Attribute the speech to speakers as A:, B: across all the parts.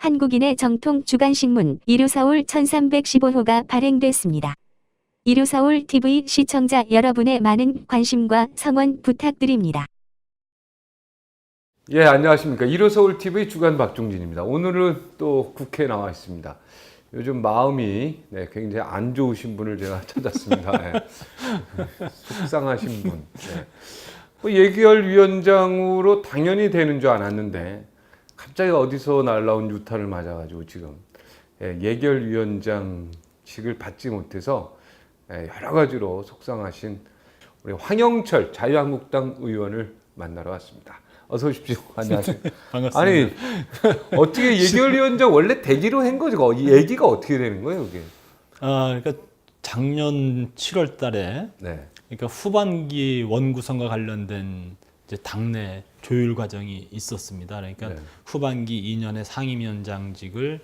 A: 한국인의 정통 주간신문 이루서울 1315호가 발행됐습니다. 이루서울 TV 시청자 여러분의 많은 관심과 성원 부탁드립니다.
B: 예, 안녕하십니까. 이루서울 TV 주간 박종진입니다. 오늘은 또 국회에 나와 있습니다. 요즘 마음이 굉장히 안 좋으신 분을 제가 찾았습니다. 속상하신 분. 뭐 예결위원장으로 당연히 되는 줄 알았는데 갑자기 어디서 날라온 유탄을 맞아가지고 지금 예결위원장직을 받지 못해서 여러 가지로 속상하신 우리 황영철 자유한국당 의원을 만나러 왔습니다. 어서 오십시오. 안녕하세요.
C: 반갑습니다.
B: 아니 어떻게 예결위원장 원래 되기로 한 거죠? 이 얘기가 어떻게 되는 거예요, 이게?
C: 그러니까 작년 7월달에 그러니까 후반기 원구성과 관련된 이제 당내 조율 과정이 있었습니다. 그러니까 후반기 2년의 상임위원장직을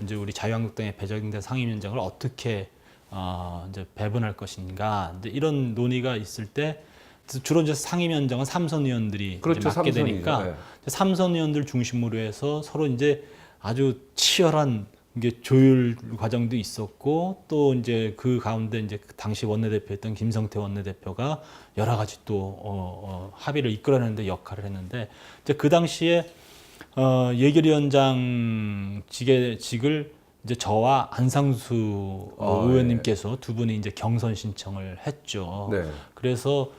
C: 이제 우리 자유한국당에 배정된 상임위원장을 어떻게 이제 배분할 것인가 이제 이런 논의가 있을 때 주로 이제 상임위원장은 삼선 의원들이
B: 그렇죠,
C: 이제 맡게
B: 삼선이죠.
C: 되니까 삼선 의원들 중심으로 해서 서로 이제 아주 치열한 이게 조율 과정도 있었고 또 이제 그 가운데 이제 당시 원내대표였던 김성태 원내대표가 여러 가지 또 합의를 이끌어내는데 역할을 했는데 이제 그 당시에 예결위원장 직을 이제 저와 안상수 의원님께서 두 분이 이제 경선 신청을 했죠. 그래서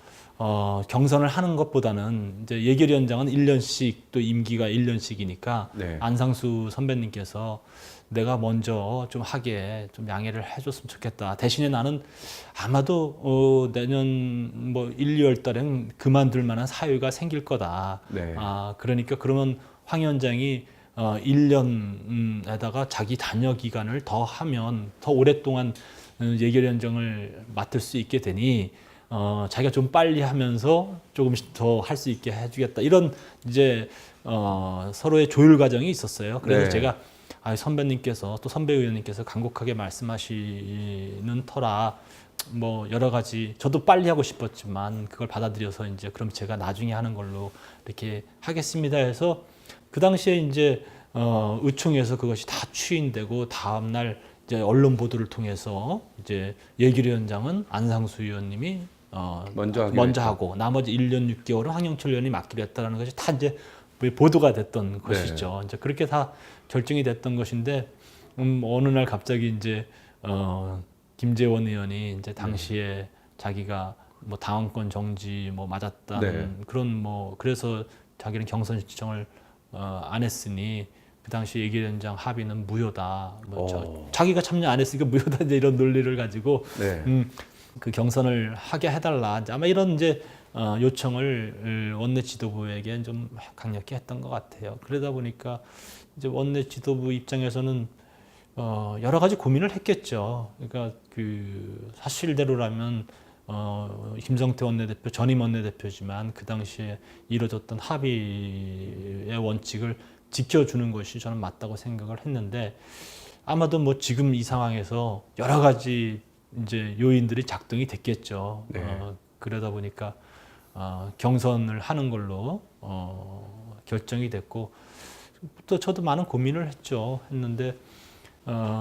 C: 경선을 하는 것보다는 이제 예결위원장은 1년씩 또 임기가 1년씩이니까 안상수 선배님께서 내가 먼저 좀 하게 좀 양해를 해줬으면 좋겠다. 대신에 나는 아마도 내년 뭐 1, 2월 달엔 그만둘 만한 사유가 생길 거다. 그러니까 그러면 황 위원장이 1년에다가 자기 단여 기간을 더 하면 더 오랫동안 예결위원장을 맡을 수 있게 되니 자기가 좀 빨리 하면서 조금씩 더 할 수 있게 해주겠다. 이런 이제 서로의 조율 과정이 있었어요. 그래서 제가 선배님께서 또 선배 의원님께서 간곡하게 말씀하시는 터라 뭐 여러 가지 저도 빨리 하고 싶었지만 그걸 받아들여서 이제 그럼 제가 나중에 하는 걸로 이렇게 하겠습니다 해서 그 당시에 이제 의총에서 그것이 다 추인되고 다음 날 이제 언론 보도를 통해서 이제 예결위원장은 안상수 의원님이 먼저 하고 나머지 1년 6개월은 황영철 의원이 맡기로 했다는 것이 다 이제 보도가 됐던 것이죠. 이제 그렇게 다 결정이 됐던 것인데 어느 날 갑자기 이제 김재원 의원이 이제 당시에 자기가 뭐 당원권 정지 뭐 맞았다는 그런 뭐 그래서 자기는 경선 신청을 안 했으니 그 당시 예결위원장 합의는 무효다. 자기가 참여 안 했으니까 무효다 이제 이런 논리를 가지고 그 경선을 하게 해달라. 아마 이런 이제 요청을 원내 지도부에게 좀 강력히 했던 것 같아요. 그러다 보니까 이제 원내 지도부 입장에서는 여러 가지 고민을 했겠죠. 그러니까 그 사실대로라면 김성태 원내대표 전임 원내대표지만 그 당시에 이루어졌던 합의의 원칙을 지켜주는 것이 저는 맞다고 생각을 했는데 아마도 뭐 지금 이 상황에서 여러 가지 이제 요인들이 작동이 됐겠죠. 그러다 보니까 경선을 하는 걸로 결정이 됐고 또 저도 많은 고민을 했는데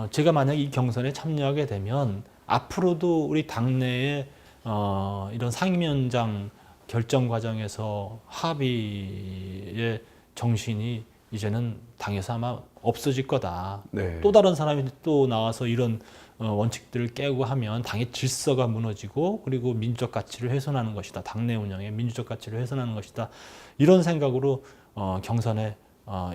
C: 제가 만약 이 경선에 참여하게 되면 앞으로도 우리 당내에 이런 상임위원장 결정 과정에서 합의의 정신이 이제는 당에서 아마 없어질 거다. 또 다른 사람이 또 나와서 이런 원칙들을 깨고 하면 당의 질서가 무너지고 그리고 민주적 가치를 훼손하는 것이다. 당내 운영의 민주적 가치를 훼손하는 것이다. 이런 생각으로 경선에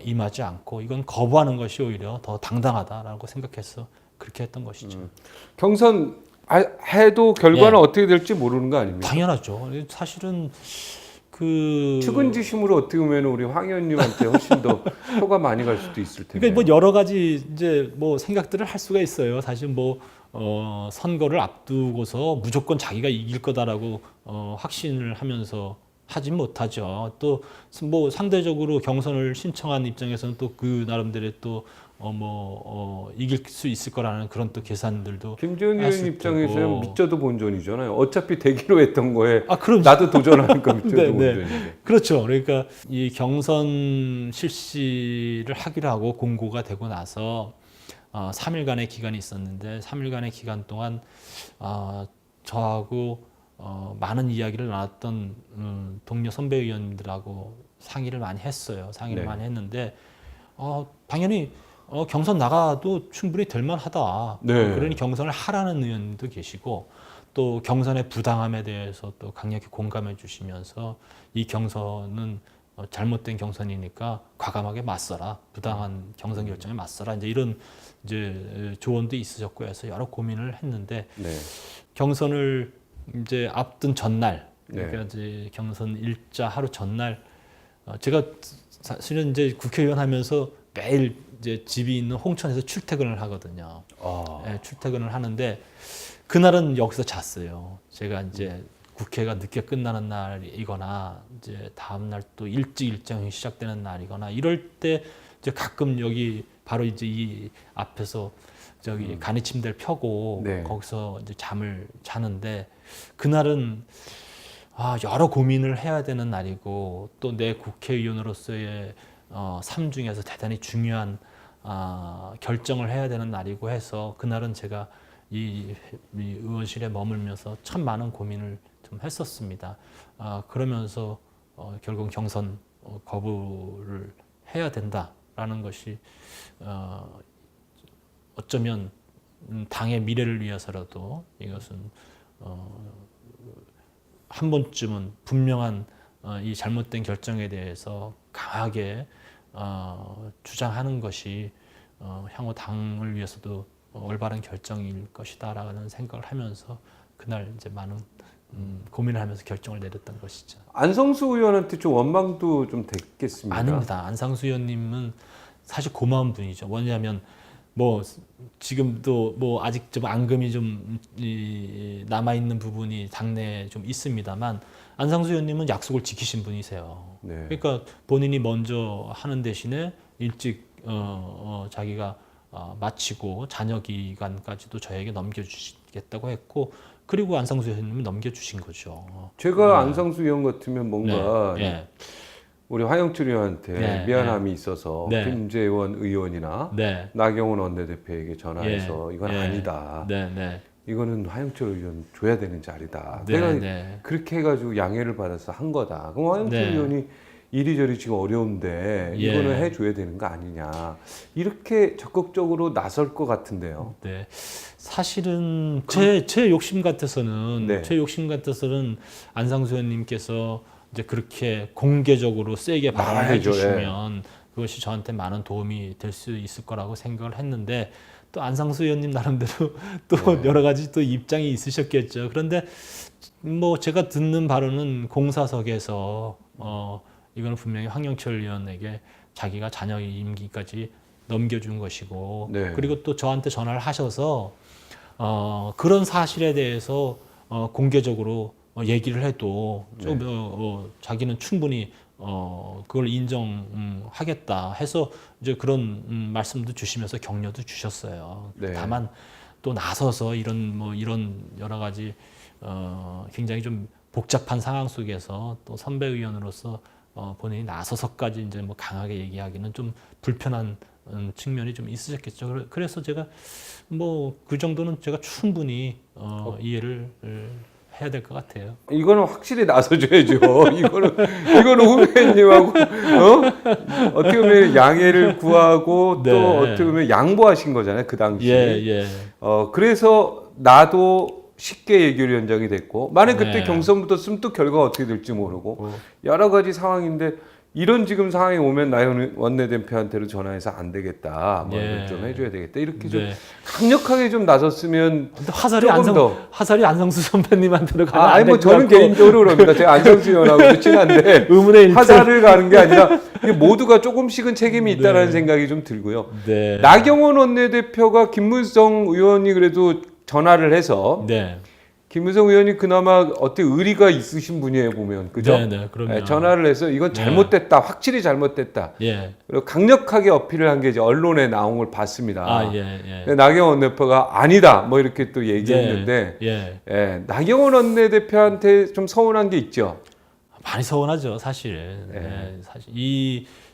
C: 임하지 않고 이건 거부하는 것이 오히려 더 당당하다라고 생각해서 그렇게 했던 것이죠.
B: 경선 해도 결과는 어떻게 될지 모르는 거 아닙니까?
C: 당연하죠. 사실은
B: 측은지심으로 어떻게 보면 우리 황 의원님한테 훨씬 더 표가 많이 갈 수도 있을 텐데.
C: 그러니까 뭐 여러 가지 이제 뭐 생각들을 할 수가 있어요. 사실 뭐 선거를 앞두고서 무조건 자기가 이길 거다라고 확신을 하면서 하진 못하죠. 또 뭐 상대적으로 경선을 신청한 입장에서는 또 그 나름대로의 또 이길 수 있을 거라는 그런 또 계산들도
B: 김재원 의원
C: 했을
B: 입장에서는
C: 테고.
B: 믿져도 본전이잖아요. 어차피 되기로 했던 거에
C: 그럼
B: 나도 도전하니까 믿져도
C: 네, 네.
B: 본전인데.
C: 그렇죠. 그러니까 이 경선 실시를 하기로 하고 공고가 되고 나서 3일간의 기간이 있었는데 3일간의 기간 동안 저하고 많은 이야기를 나눴던 동료 선배 의원님들하고 상의를 많이 했어요. 상의를
B: 네.
C: 많이 했는데 당연히 경선 나가도 충분히 될 만하다.
B: 네.
C: 그러니 경선을 하라는 의원도 계시고 또 경선의 부당함에 대해서 또 강력히 공감해 주시면서 이 경선은 잘못된 경선이니까 과감하게 맞서라. 부당한 경선 결정에 맞서라. 이제 이런 조언도 있으셨고 해서 여러 고민을 했는데
B: 네.
C: 경선을 이제 앞둔 전날
B: 네.
C: 그러니까 이제 경선 일자 하루 전날 제가 사실은 이제 국회의원 하면서 매일 이제 집이 있는 홍천에서 출퇴근을 하거든요. 네, 출퇴근을 하는데 그날은 여기서 잤어요. 제가 이제 국회가 늦게 끝나는 날이거나 이제 다음 날 또 일찍 일정이 시작되는 날이거나 이럴 때 이제 가끔 여기 바로 이제 이 앞에서 저기 간이 침대를 펴고
B: 네.
C: 거기서 이제 잠을 자는데 그날은 여러 고민을 해야 되는 날이고 또 내 국회의원으로서의 삶 중에서 대단히 중요한 결정을 해야 되는 날이고 해서 그날은 제가 이 의원실에 머물면서 참 많은 고민을 좀 했었습니다. 그러면서 결국 경선 거부를 해야 된다라는 것이 어쩌면 당의 미래를 위해서라도 이것은 한 번쯤은 분명한 이 잘못된 결정에 대해서 강하게 주장하는 것이 향후 당을 위해서도 올바른 결정일 것이다라는 생각을 하면서 그날 이제 많은 고민을 하면서 결정을 내렸던 것이죠.
B: 안성수 의원한테 좀 원망도 좀 됐겠습니다.
C: 아닙니다. 안상수 의원님은 사실 고마운 분이죠. 뭐냐면 지금도 아직 좀 앙금이 좀 남아 있는 부분이 당내에 좀 있습니다만 안상수 의원님은 약속을 지키신 분이세요.
B: 네.
C: 그러니까 본인이 먼저 하는 대신에 일찍 자기가 마치고 잔여 기간까지도 저에게 넘겨주시겠다고 했고 그리고 안상수 의원님은 넘겨주신 거죠.
B: 제가 안상수 의원 같으면 뭔가
C: 네.
B: 우리 화영철 의원한테
C: 네,
B: 미안함이 있어서
C: 네.
B: 김재원 의원이나
C: 네.
B: 나경원 원내대표에게 전화해서 이건
C: 예.
B: 아니다.
C: 네, 네.
B: 이거는 화영철 의원 줘야 되는 자리다.
C: 네,
B: 내가
C: 네.
B: 그렇게 해가지고 양해를 받아서 한 거다. 그럼 화영철
C: 네.
B: 의원이 이리저리 지금 어려운데
C: 예.
B: 이거는 해줘야 되는 거 아니냐. 이렇게 적극적으로 나설 것 같은데요.
C: 네. 사실은 제 욕심 같아서는
B: 네.
C: 제 욕심 같아서는 안상수 의원님께서 이제 그렇게 공개적으로 세게 발언을
B: 말해줘,
C: 해주시면 그것이 저한테 많은 도움이 될 수 있을 거라고 생각을 했는데 또 안상수 의원님 나름대로 또
B: 네.
C: 여러 가지 또 입장이 있으셨겠죠. 그런데 제가 듣는 바로는 공사석에서 이거는 분명히 황영철 의원에게 자기가 잔여 임기까지 넘겨준 것이고
B: 네.
C: 그리고 또 저한테 전화를 하셔서 그런 사실에 대해서 공개적으로 얘기를 해도 좀 자기는 충분히 그걸 인정하겠다 해서 이제 그런 말씀도 주시면서 격려도 주셨어요.
B: 네.
C: 다만 또 나서서 이런 여러 가지 굉장히 좀 복잡한 상황 속에서 또 선배 의원으로서 본인이 나서서까지 이제 강하게 얘기하기는 좀 불편한 측면이 좀 있으셨겠죠. 그래서 제가 그 정도는 제가 충분히 이해를 해야 될 것 같아요.
B: 이거는 확실히 나서줘야죠. 이거는 후배님하고 어떻게 보면 양해를 구하고
C: 네.
B: 또 어떻게 보면 양보하신 거잖아요. 그 당시에.
C: 예.
B: 그래서 나도 쉽게 예결위원장이 됐고 만약 그때
C: 네.
B: 경선 붙었으면 또 결과가 어떻게 될지 모르고 여러 가지 상황인데 이런 지금 상황이 오면 나영 원내대표한테로 전화해서 안 되겠다.
C: 예.
B: 좀 해줘야 되겠다. 이렇게 좀
C: 네.
B: 강력하게 좀 나섰으면
C: 근데 화살이
B: 조금 더.
C: 안성수 선배님한테로 가면
B: 아니 뭐 저는 개인적으로 그럽니다. 제가 안성수 의원하고도 친한데
C: 의문의 일패.
B: 화살을 가는 게 아니라 이게 모두가 조금씩은 책임이 있다라는 생각이 좀 들고요.
C: 네.
B: 나경원 원내대표가 김문성 의원이 그래도 전화를 해서
C: 네.
B: 김무성 의원이 그나마 어떻게 의리가 있으신 분이에요 보면 그죠?
C: 네, 그럼요.
B: 예, 전화를 해서 이건 잘못됐다, 확실히 잘못됐다.
C: 예.
B: 그리고 강력하게 어필을 한 게 이제 언론에 나온 걸 봤습니다.
C: 아, 예, 예.
B: 근데 나경원 원내대표가 아니다, 뭐 이렇게 또 얘기했는데,
C: 예.
B: 나경원 원내대표한테 좀 서운한 게 있죠.
C: 많이 서운하죠, 사실.
B: 예.
C: 네, 사실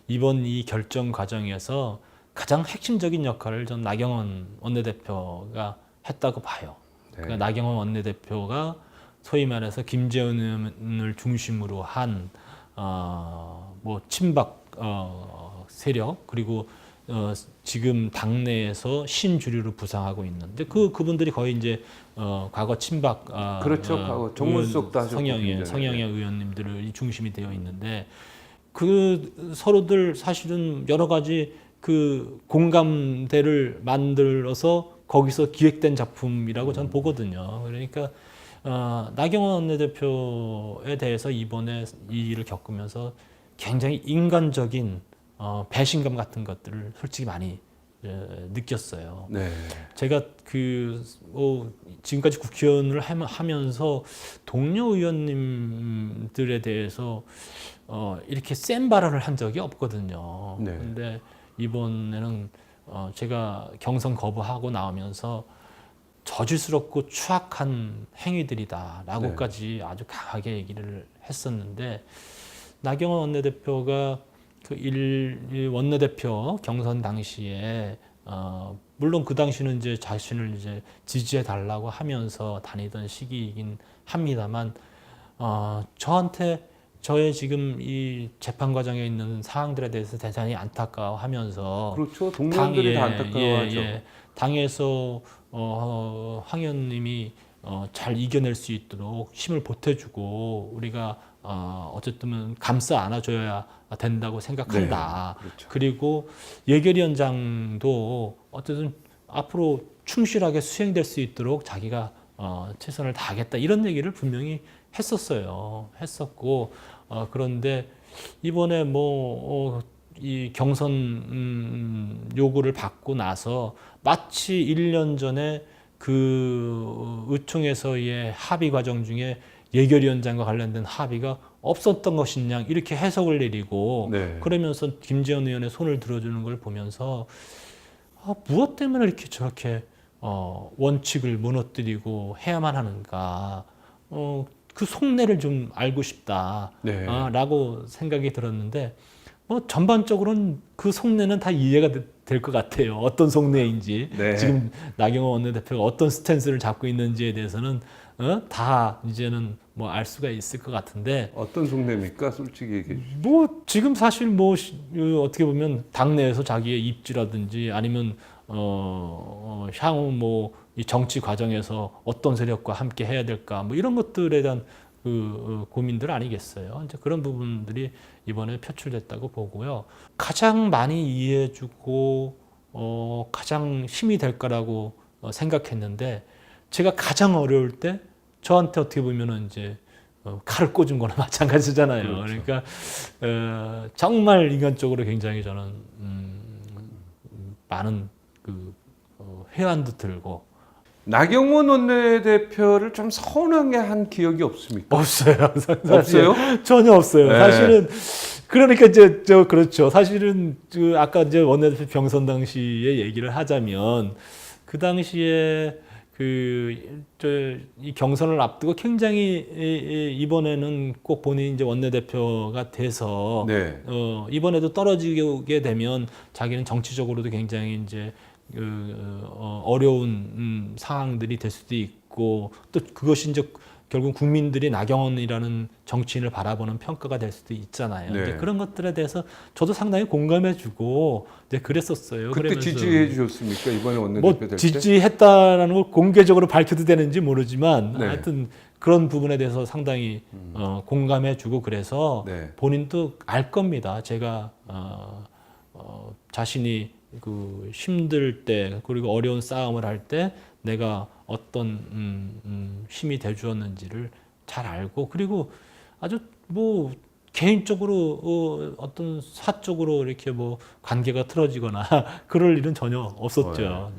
C: 이번 이 결정 과정에서 가장 핵심적인 역할을 전 나경원 원내대표가 했다고 봐요. 그러니까 나경원 원내대표가 소위 말해서 김재원 의원을 중심으로 한 뭐 친박 세력 그리고 지금 당내에서 신주류로 부상하고 있는데 그분들이 거의 이제 과거 친박
B: 그렇죠. 과거 정문수석도 하셨고
C: 성향의 의원님들이 중심이 되어 있는데 그 서로들 사실은 여러 가지 그 공감대를 만들어서 거기서 기획된 작품이라고 저는 보거든요. 그러니까 나경원 원내대표에 대해서 이번에 이 일을 겪으면서 굉장히 인간적인 배신감 같은 것들을 솔직히 많이 느꼈어요.
B: 네.
C: 제가 지금까지 국회의원을 하면서 동료 의원님들에 대해서 이렇게 센 발언을 한 적이 없거든요.
B: 네.
C: 근데 이번에는 제가 경선 거부하고 나오면서 저질스럽고 추악한 행위들이다라고까지 아주 강하게 얘기를 했었는데 나경원 원내대표가 원내대표 경선 당시에 물론 그 당시는 이제 자신을 이제 지지해 달라고 하면서 다니던 시기이긴 합니다만 저한테 저의 지금 이 재판 과정에 있는 사항들에 대해서 대단히 안타까워하면서
B: 그렇죠. 동료들이 다 안타까워하죠.
C: 당에서 황 의원님이 잘 이겨낼 수 있도록 힘을 보태주고 우리가 어쨌든 감싸 안아줘야 된다고 생각한다.
B: 네, 그렇죠.
C: 그리고 예결위원장도 어쨌든 앞으로 충실하게 수행될 수 있도록 자기가 최선을 다하겠다 이런 얘기를 분명히 했었고 그런데 이번에 이 경선 요구를 받고 나서 마치 1년 전에 그 의총에서의 합의 과정 중에 예결위원장과 관련된 합의가 없었던 것이냐 이렇게 해석을 내리고 그러면서 김재원 의원의 손을 들어주는 걸 보면서 무엇 때문에 이렇게 저렇게 원칙을 무너뜨리고 해야만 하는가 그 속내를 좀 알고 싶다라고 생각이 들었는데 전반적으로는 그 속내는 다 이해가 될 것 같아요. 어떤 속내인지 지금 나경원 원내대표가 어떤 스탠스를 잡고 있는지에 대해서는 다 이제는 알 수가 있을 것 같은데
B: 어떤 속내입니까? 솔직히 얘기해 주시죠.
C: 지금 사실 어떻게 보면 당내에서 자기의 입지라든지 아니면 향후 이 정치 과정에서 어떤 세력과 함께 해야 될까 이런 것들에 대한 고민들 아니겠어요. 이제 그런 부분들이 이번에 표출됐다고 보고요. 가장 많이 이해해주고 가장 힘이 될 거라고 생각했는데 제가 가장 어려울 때 저한테 어떻게 보면은 이제 칼을 꽂은 거나 마찬가지잖아요.
B: 그렇죠.
C: 그러니까 정말 인간적으로 굉장히 저는 많은 회한도 들고.
B: 나경원 원내대표를 좀 서운하게 한 기억이 없습니까?
C: 없어요.
B: 없어요?
C: 전혀 없어요.
B: 네.
C: 사실은 그러니까 이제 그렇죠. 사실은 아까 이제 원내대표 경선 당시에 얘기를 하자면 그 당시에 이 경선을 앞두고 굉장히 이번에는 꼭 본인이 이제 원내대표가 돼서 이번에도 떨어지게 되면 자기는 정치적으로도 굉장히 이제 어려운 상황들이 될 수도 있고 또 그것이 이제 결국 국민들이 나경원이라는 정치인을 바라보는 평가가 될 수도 있잖아요. 이제 그런 것들에 대해서 저도 상당히 공감해주고 이제 그랬었어요.
B: 그때 지지해 주셨습니까? 이번에 원내대표 될 때?
C: 지지했다라는 걸 공개적으로 밝혀도 되는지 모르지만 하여튼 그런 부분에 대해서 상당히 공감해주고 그래서 본인도 알 겁니다. 제가 자신이 힘들 때 그리고 어려운 싸움을 할 때 내가 어떤 힘이 돼 주었는지를 잘 알고 그리고 아주 개인적으로 어떤 사적으로 이렇게 관계가 틀어지거나 그럴 일은 전혀 없었죠.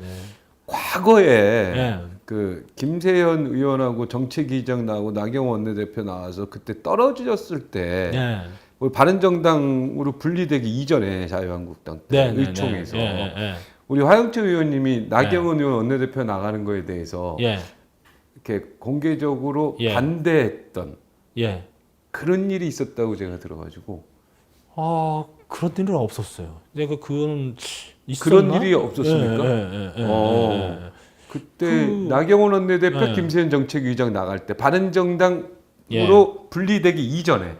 B: 과거에 그 김세현 의원하고 정책위의장 나오고 나경원 원내대표 나와서 그때 떨어졌을 때
C: 네.
B: 우리 바른정당으로 분리되기 이전에 자유한국당 때 의총에서 우리 화영철 의원님이 나경원 의원 원내대표 나가는 거에 대해서
C: 예.
B: 이렇게 공개적으로
C: 예.
B: 반대했던
C: 예.
B: 그런 일이 있었다고 제가 들어가지고
C: 그런 일은 없었어요. 내가 그거는 있었나?
B: 그런 일이 없었습니까?
C: 예.
B: 그때 나경원 원내대표
C: 예.
B: 김세현 정책위의장 나갈 때 바른정당으로
C: 예.
B: 분리되기 이전에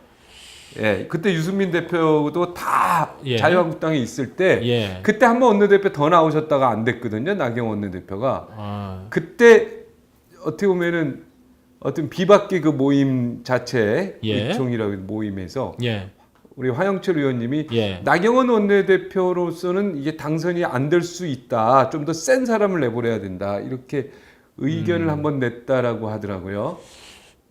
B: 예, 그때 유승민 대표도 다
C: 예.
B: 자유한국당에 있을 때
C: 예.
B: 그때 한 번 원내대표 더 나오셨다가 안 됐거든요. 나경원 원내대표가 그때 어떻게 보면은 어떤 비박계 그 모임 자체
C: 예.
B: 의총이라고 모임에서
C: 예.
B: 우리 화영철 의원님이
C: 예.
B: 나경원 원내대표로서는 이게 당선이 안 될 수 있다. 좀 더 센 사람을 내보내야 된다. 이렇게 의견을 한번 냈다라고 하더라고요.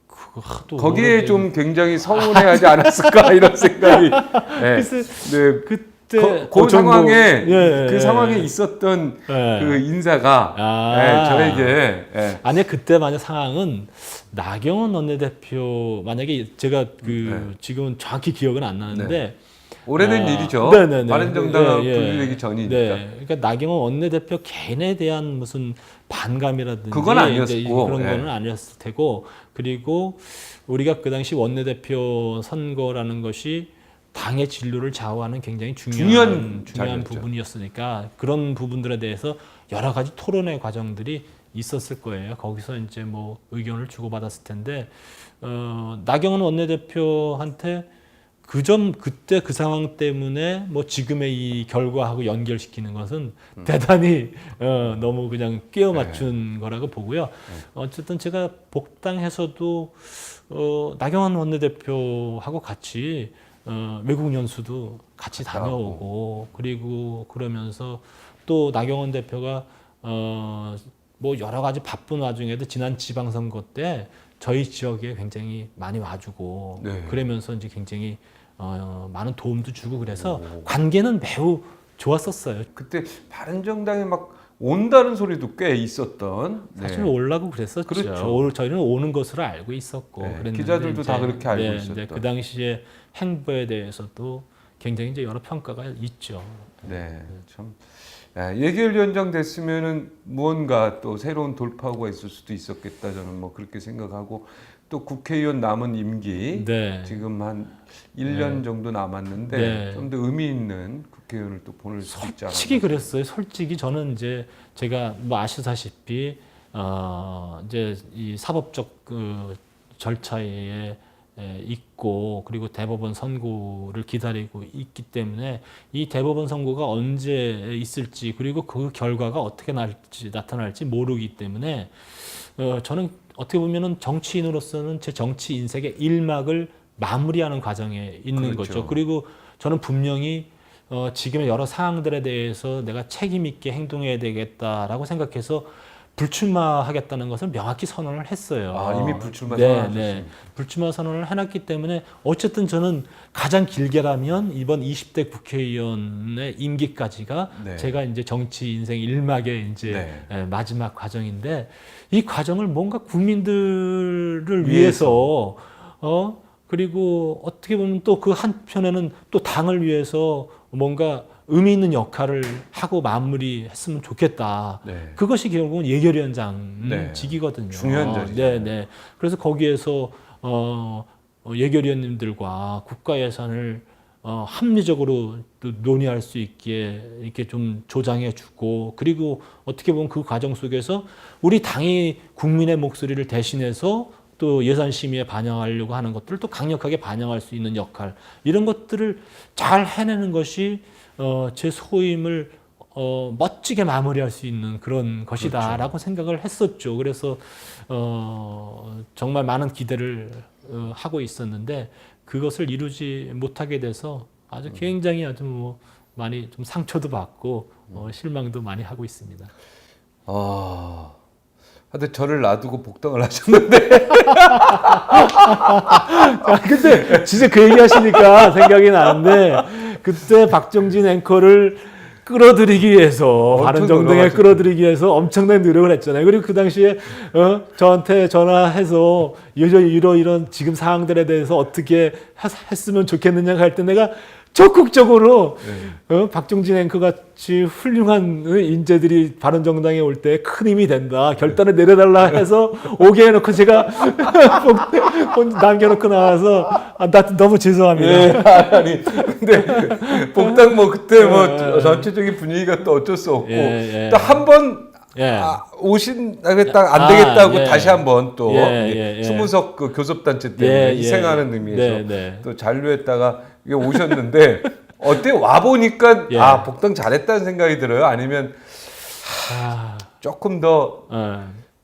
C: 그거 하도
B: 거기에
C: 오래된-
B: 좀 굉장히 서운해하지 않았을까 이런 생각이. 네. 네.
C: 그때
B: 그 상황에
C: 예.
B: 그 상황에 있었던
C: 예.
B: 그 인사가 예, 저에게 예.
C: 아니 그때 만약 상황은 나경원 원내대표 만약에 제가 그 지금은 정확히 기억은 안 나는데
B: 오래된 일이죠.
C: 네네네.
B: 바른정당하고
C: 예, 예.
B: 분리되기 전이니까.
C: 네. 그러니까 나경원 원내대표 개인에 대한 무슨 반감이라든지
B: 그건 아니었고,
C: 이제 그런
B: 예.
C: 거는 아니었을 테고 그리고 우리가 그 당시 원내대표 선거라는 것이 당의 진로를 좌우하는 굉장히 중요한
B: 자리였죠.
C: 부분이었으니까 그런 부분들에 대해서 여러 가지 토론의 과정들이 있었을 거예요. 거기서 이제 뭐 의견을 주고받았을 텐데 나경원 원내대표한테 그때 그 상황 때문에 뭐 지금의 이 결과하고 연결시키는 것은 대단히 너무 그냥 끼워 맞춘 거라고 보고요. 어쨌든 제가 복당해서도 나경원 원내대표하고 같이 외국 연수도 같이 다녀오고 그리고 그러면서 또 나경원 대표가 뭐 여러 가지 바쁜 와중에도 지난 지방선거 때 저희 지역에 굉장히 많이 와주고
B: 네.
C: 그러면서 이제 굉장히 많은 도움도 주고 그래서 관계는 매우 좋았었어요.
B: 그때 바른정당에 막 온다는 소리도 꽤 있었던.
C: 사실
B: 네.
C: 오려고 그랬었죠.
B: 그렇죠.
C: 저희는 오는 것으로 알고 있었고
B: 네,
C: 그랬는데
B: 기자들도
C: 이제,
B: 다 그렇게 알고 있었던.
C: 그 당시에 행보에 대해서도 굉장히 이제 여러 평가가 있죠.
B: 네, 참. 예결위원장 됐으면은 무언가 또 새로운 돌파구가 있을 수도 있었겠다 저는 뭐 그렇게 생각하고 또 국회의원 남은 임기
C: 네.
B: 지금 한 1년 정도 남았는데
C: 네.
B: 좀 더 의미 있는 국회의원을 또 보낼 수 있지 않을까.
C: 솔직히 그랬어요. 솔직히 저는 이제 제가 뭐 아시다시피 이제 이 사법적 그 절차에 있고 그리고 대법원 선고를 기다리고 있기 때문에 이 대법원 선고가 언제 있을지 그리고 그 결과가 어떻게 나타날지 모르기 때문에 저는 어떻게 보면은 정치인으로서는 제 정치 인생의 일막을 마무리하는 과정에 있는
B: 그렇죠.
C: 거죠. 그리고 저는 분명히 지금의 여러 사항들에 대해서 내가 책임 있게 행동해야 되겠다라고 생각해서 불출마하겠다는 것을 명확히 선언을 했어요.
B: 아, 이미 불출마
C: 네,
B: 선언하셨습니다.
C: 네. 불출마 선언을 해놨기 때문에 어쨌든 저는 가장 길게라면 이번 20대 국회의원의 임기까지가
B: 네.
C: 제가 이제 정치 인생 일막의 이제
B: 네.
C: 마지막 과정인데 이 과정을 뭔가 국민들을 위해서 그리고 어떻게 보면 또 그 한편에는 또 당을 위해서 뭔가 의미 있는 역할을 하고 마무리했으면 좋겠다.
B: 네.
C: 그것이 결국은 예결위원장
B: 네.
C: 직이거든요.
B: 중요한 자리잖아요.
C: 네, 네. 그래서 거기에서 예결위원님들과 국가 예산을 합리적으로 또 논의할 수 있게 이렇게 좀 조장해주고 그리고 어떻게 보면 그 과정 속에서 우리 당이 국민의 목소리를 대신해서 또 예산 심의에 반영하려고 하는 것들을 또 강력하게 반영할 수 있는 역할 이런 것들을 잘 해내는 것이 제 소임을 멋지게 마무리할 수 있는 그런 것이다라고 생각을 했었죠. 그래서 정말 많은 기대를 하고 있었는데 그것을 이루지 못하게 돼서 아주 굉장히 아주 뭐 많이 좀 상처도 받고 실망도 많이 하고 있습니다.
B: 하여튼 저를 놔두고 복당을 하셨는데
C: 근데 진짜 그 얘기 하시니까 생각이 나는데 그때 박정진 앵커를 끌어들이기 위해서 바른정당에
B: 놀아가지고.
C: 끌어들이기 위해서 엄청난 노력을 했잖아요. 그리고 그 당시에 저한테 전화해서 이런 지금 상황들에 대해서 어떻게 했으면 좋겠느냐 할 때 내가 적극적으로 박종진 앵커 같이 훌륭한 인재들이 바른정당에 올 때 큰 힘이 된다. 결단을 내려달라 해서 오게 해놓고 제가 남겨놓고 나와서 나 너무 죄송합니다.
B: 예, 아니 근데 복당 뭐 그때 뭐 전체적인 분위기가 또 어쩔 수 없고
C: 예.
B: 또 한 번
C: 예.
B: 오신다겠다 안 되겠다고
C: 예.
B: 다시 한번 또
C: 예.
B: 수무석 그 교섭단체 때문에 희생하는 의미에서
C: 네.
B: 또 잔류했다가 이게 오셨는데 어때 와 보니까
C: 예.
B: 아 복당 잘했다는 생각이 들어요? 아니면 조금 더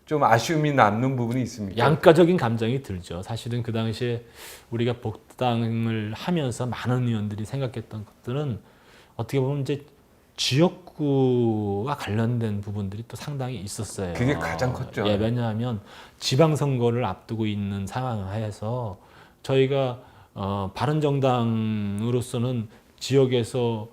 B: 좀 아쉬움이 남는 부분이 있습니까?
C: 양가적인 감정이 들죠. 사실은 그 당시에 우리가 복당을 하면서 많은 의원들이 생각했던 것들은 어떻게 보면 이제 지역구와 관련된 부분들이 또 상당히 있었어요.
B: 그게 가장 컸죠.
C: 예, 왜냐하면 지방선거를 앞두고 있는 상황 하에서 저희가 바른정당으로서는 지역에서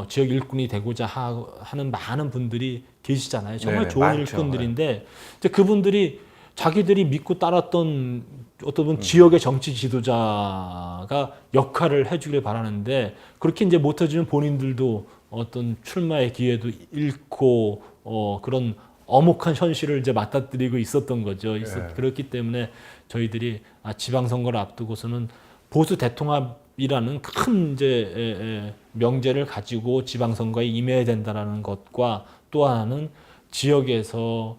C: 지역 일꾼이 되고자 하는 많은 분들이 계시잖아요. 정말
B: 네네,
C: 좋은
B: 많죠.
C: 일꾼들인데 이제 그분들이 자기들이 믿고 따랐던 어떤 지역의 정치 지도자가 역할을 해주길 바라는데 그렇게 이제 못해주면 본인들도 어떤 출마의 기회도 잃고 그런 엄혹한 현실을 이제 맞닥뜨리고 있었던 거죠. 그렇기 때문에 저희들이 지방선거를 앞두고서는 보수 대통합이라는 큰 이제 명제를 가지고 지방선거에 임해야 된다라는 것과 또 하나는 지역에서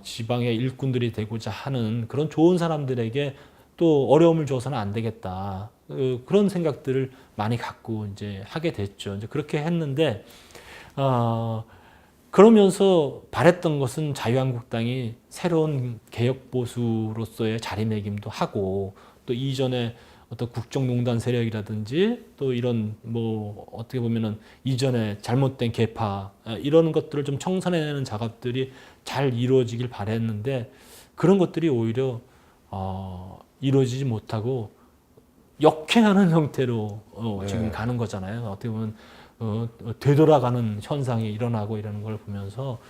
C: 지방의 일꾼들이 되고자 하는 그런 좋은 사람들에게 또 어려움을 줘서는 안 되겠다. 그런 생각들을 많이 갖고 이제 하게 됐죠. 이제 그렇게 했는데 그러면서 바랬던 것은 자유한국당이 새로운 개혁 보수로서의 자리매김도 하고 또 이전에 어떤 국정농단 세력이라든지 또 이런 뭐 어떻게 보면은 이전에 잘못된 개파 이런 것들을 좀 청산해내는 작업들이 잘 이루어지길 바랬는데 그런 것들이 오히려 이루어지지 못하고 역행하는 형태로 지금 가는 거잖아요. 어떻게 보면 되돌아가는 현상이 일어나고 이러는 걸 보면서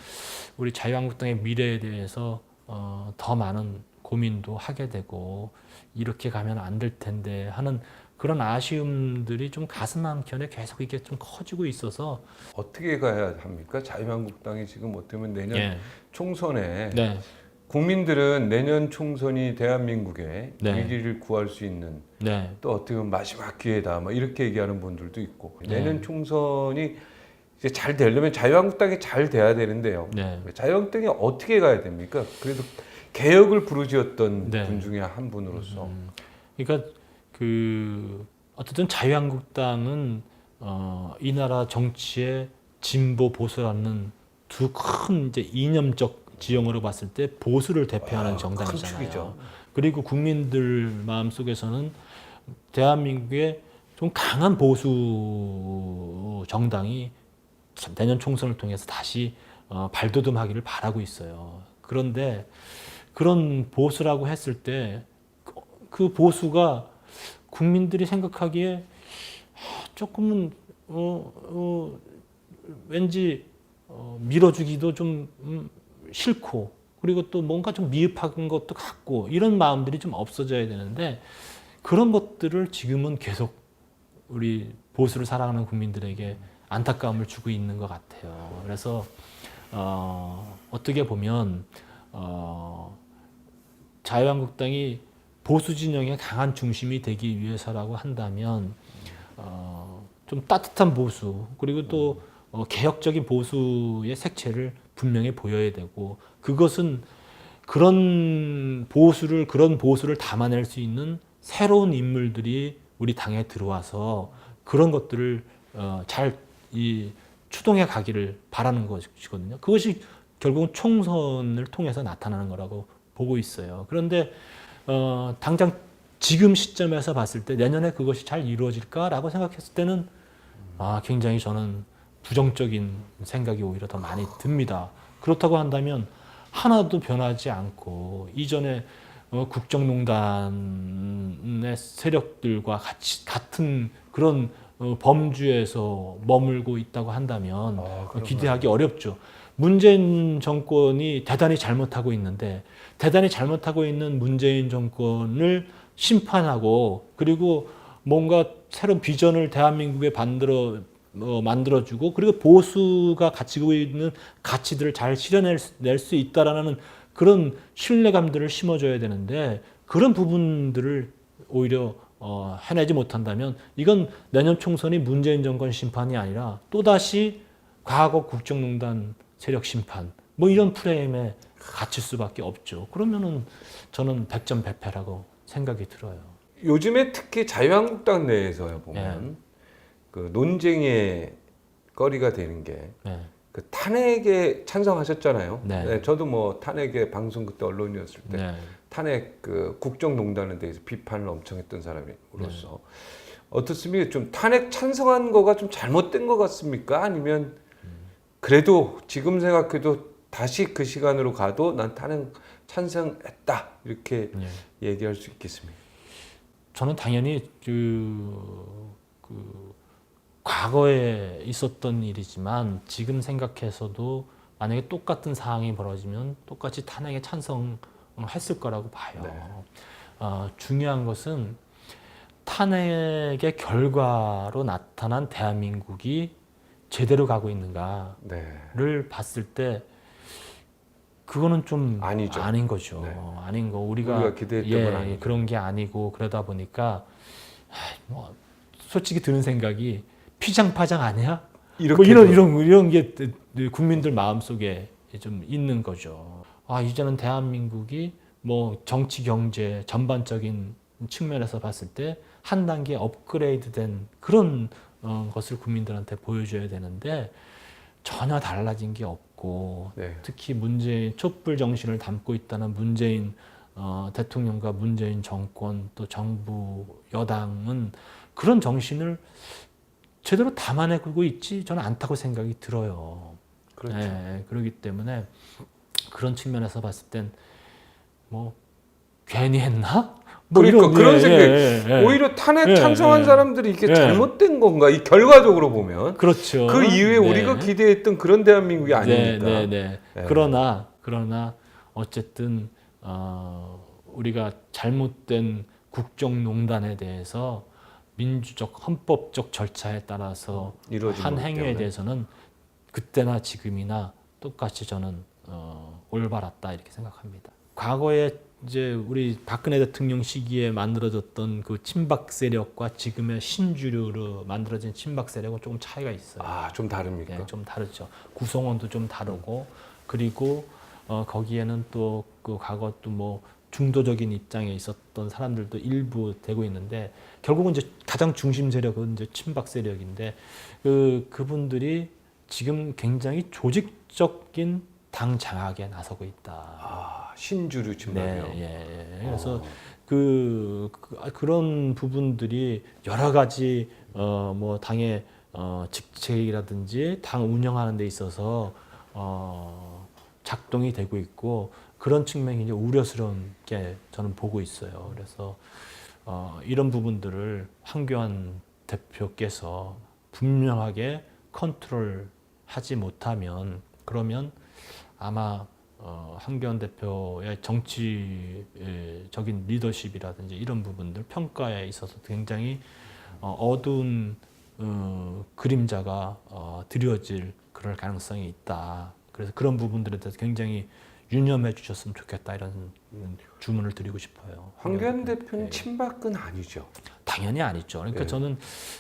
C: 우리 자유한국당의 미래에 대해서 더 많은 고민도 하게 되고 이렇게 가면 안 될 텐데 하는 그런 아쉬움들이 좀 가슴 한켠에 계속 이게 좀 커지고 있어서
B: 어떻게 가야 합니까? 자유한국당이 지금 어떻게 보면 내년 총선에
C: 네.
B: 국민들은 내년 총선이 대한민국의
C: 네.
B: 위기를 구할 수 있는
C: 네.
B: 또 어떻게 보면 마지막 기회다 뭐 이렇게 얘기하는 분들도 있고
C: 네.
B: 내년 총선이 이제 잘 되려면 자유한국당이 잘 돼야 되는데요.
C: 네.
B: 자유한국당이 어떻게 가야 됩니까? 그래도 개혁을 부르짖었던
C: 네.
B: 분 중에 한 분으로서
C: 그러니까 어쨌든 자유한국당은 이 나라 정치의 진보 보수라는 두 큰 이제 이념적 지형으로 봤을 때 보수를 대표하는
B: 큰
C: 정당이잖아요.
B: 축이죠.
C: 그리고 국민들 마음 속에서는 대한민국의 좀 강한 보수 정당이 내년 총선을 통해서 다시 발돋움하기를 바라고 있어요. 그런데 그런 보수라고 했을 때 그 보수가 국민들이 생각하기에 조금은 왠지 밀어주기도 좀 싫고 그리고 또 뭔가 좀 미흡한 것도 같고 이런 마음들이 좀 없어져야 되는데 그런 것들을 지금은 계속 우리 보수를 사랑하는 국민들에게 안타까움을 주고 있는 것 같아요. 그래서 어떻게 보면 자유한국당이 보수 진영의 강한 중심이 되기 위해서라고 한다면 좀 따뜻한 보수 그리고 또 개혁적인 보수의 색채를 분명히 보여야 되고 그것은 그런 보수를 담아낼 수 있는 새로운 인물들이 우리 당에 들어와서 그런 것들을 잘 추동해 가기를 바라는 것이거든요. 그것이 결국은 총선을 통해서 나타나는 거라고 보고 있어요. 그런데 당장 지금 시점에서 봤을 때 내년에 그것이 잘 이루어질까라고 생각했을 때는 굉장히 저는 부정적인 생각이 오히려 더 많이 듭니다. 그렇다고 한다면 하나도 변하지 않고 이전에 국정농단의 세력들과 같은 그런 범주에서 머물고 있다고 한다면
B: 그런가요?
C: 기대하기 어렵죠. 문재인 정권이 대단히 잘못하고 있는데 대단히 잘못하고 있는 문재인 정권을 심판하고 그리고 뭔가 새로운 비전을 대한민국에 만들어주고 그리고 보수가 가지고 있는 가치들을 잘 실현낼 수 있다라는 그런 신뢰감들을 심어줘야 되는데 그런 부분들을 오히려 해내지 못한다면 이건 내년 총선이 문재인 정권 심판이 아니라 또다시 과거 국정농단 세력 심판 뭐 이런 프레임에 갇힐 수밖에 없죠. 그러면은 저는 백전백패라고 생각이 들어요.
B: 요즘에 특히 자유한국당 내에서 보면 그 논쟁의 거리가 되는 게
C: 네.
B: 그 탄핵에 찬성하셨잖아요.
C: 네.
B: 네, 저도 뭐 탄핵에 방송 그때 언론이었을 때
C: 네.
B: 탄핵 그 국정농단에 대해서 비판을 엄청 했던 사람으로서 어떻습니까? 좀 탄핵 찬성한 거가 좀 잘못된 것 같습니까? 아니면 그래도 지금 생각해도 다시 그 시간으로 가도 난 탄핵 찬성했다 이렇게 얘기할 수 있겠습니까?
C: 저는 당연히 과거에 있었던 일이지만 지금 생각해서도 만약에 똑같은 상황이 벌어지면 똑같이 탄핵에 찬성했을 거라고 봐요.
B: 네.
C: 중요한 것은 탄핵의 결과로 나타난 대한민국이 제대로 가고 있는가를
B: 네.
C: 봤을 때 그거는 좀
B: 아니죠.
C: 아닌 거죠.
B: 네.
C: 아닌 거 우리가
B: 기대했던 건 아니죠.
C: 그런 게 아니고 그러다 보니까 뭐 솔직히 드는 생각이 피장파장 아니야? 뭐 이런 게 국민들 마음속에 좀 있는 거죠. 이제는 대한민국이 뭐 정치 경제 전반적인 측면에서 봤을 때 한 단계 업그레이드된 그런 것을 국민들한테 보여줘야 되는데 전혀 달라진 게 없고
B: 네.
C: 특히 문재인 촛불 정신을 담고 있다는 문재인 대통령과 문재인 정권 또 정부 여당은 그런 정신을 제대로 담아내고 있지 저는 않다고 생각이 들어요.
B: 그렇죠.
C: 네, 그렇기 때문에 그런 측면에서 봤을 땐 뭐 괜히 했나? 뭐
B: 그러니까 그런 생각.
C: 예.
B: 오히려 탄핵
C: 예,
B: 찬성한
C: 예.
B: 사람들이 이게
C: 예.
B: 잘못된 건가? 이 결과적으로 보면
C: 그렇죠.
B: 그 이후에
C: 네.
B: 우리가 기대했던 그런 대한민국이 아니니까.
C: 네. 그러나 어쨌든 우리가 잘못된 국정농단에 대해서 민주적 헌법적 절차에 따라서
B: 이루어진
C: 한
B: 거기
C: 행위에
B: 때문에.
C: 대해서는 그때나 지금이나 똑같이 저는 올바랐다 이렇게 생각합니다. 과거에 이제 우리 박근혜 대통령 시기에 만들어졌던 그 친박 세력과 지금의 신주류로 만들어진 친박 세력은 조금 차이가 있어요.
B: 좀 다릅니까?
C: 네, 좀 다르죠. 구성원도 좀 다르고 그리고 거기에는 또 그 과거 또 뭐 중도적인 입장에 있었던 사람들도 일부 되고 있는데 결국은 이제 가장 중심 세력은 이제 친박 세력인데 그분들이 지금 굉장히 조직적인 당 장악에 나서고 있다.
B: 신주류 친박이요.
C: 네, 그래서 그런 부분들이 여러 가지 뭐 당의 직책이라든지 당 운영하는 데 있어서 작동이 되고 있고 그런 측면이 이제 우려스러운 게 저는 보고 있어요. 그래서 이런 부분들을 황교안 대표께서 분명하게 컨트롤하지 못하면 그러면 아마 황교안 대표의 정치적인 리더십이라든지 이런 부분들 평가에 있어서 굉장히 어두운 그림자가 드려질 그럴 가능성이 있다. 그래서 그런 부분들에 대해서 굉장히 유념해 주셨으면 좋겠다 이런 주문을 드리고 싶어요.
B: 황교안 대표는 친박은 아니죠.
C: 당연히 아니죠. 그러니까
B: 네.
C: 저는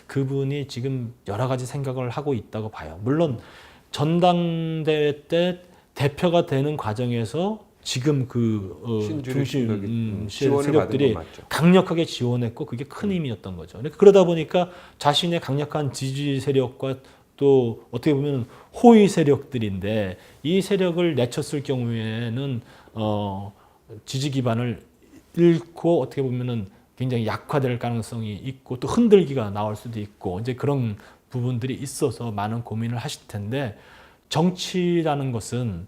C: 그분이 지금 여러 가지 생각을 하고 있다고 봐요. 물론 전당대회 때 대표가 되는 과정에서 지금
B: 신주류
C: 중심
B: 지원을
C: 세력들이
B: 받은 건 맞죠.
C: 강력하게 지원했고 그게 큰 힘이었던 거죠. 그러다 보니까 자신의 강력한 지지 세력과 또 어떻게 보면 호위 세력들인데 이 세력을 내쳤을 경우에는 지지 기반을 잃고 어떻게 보면은 굉장히 약화될 가능성이 있고 또 흔들기가 나올 수도 있고 이제 그런 부분들이 있어서 많은 고민을 하실 텐데 정치라는 것은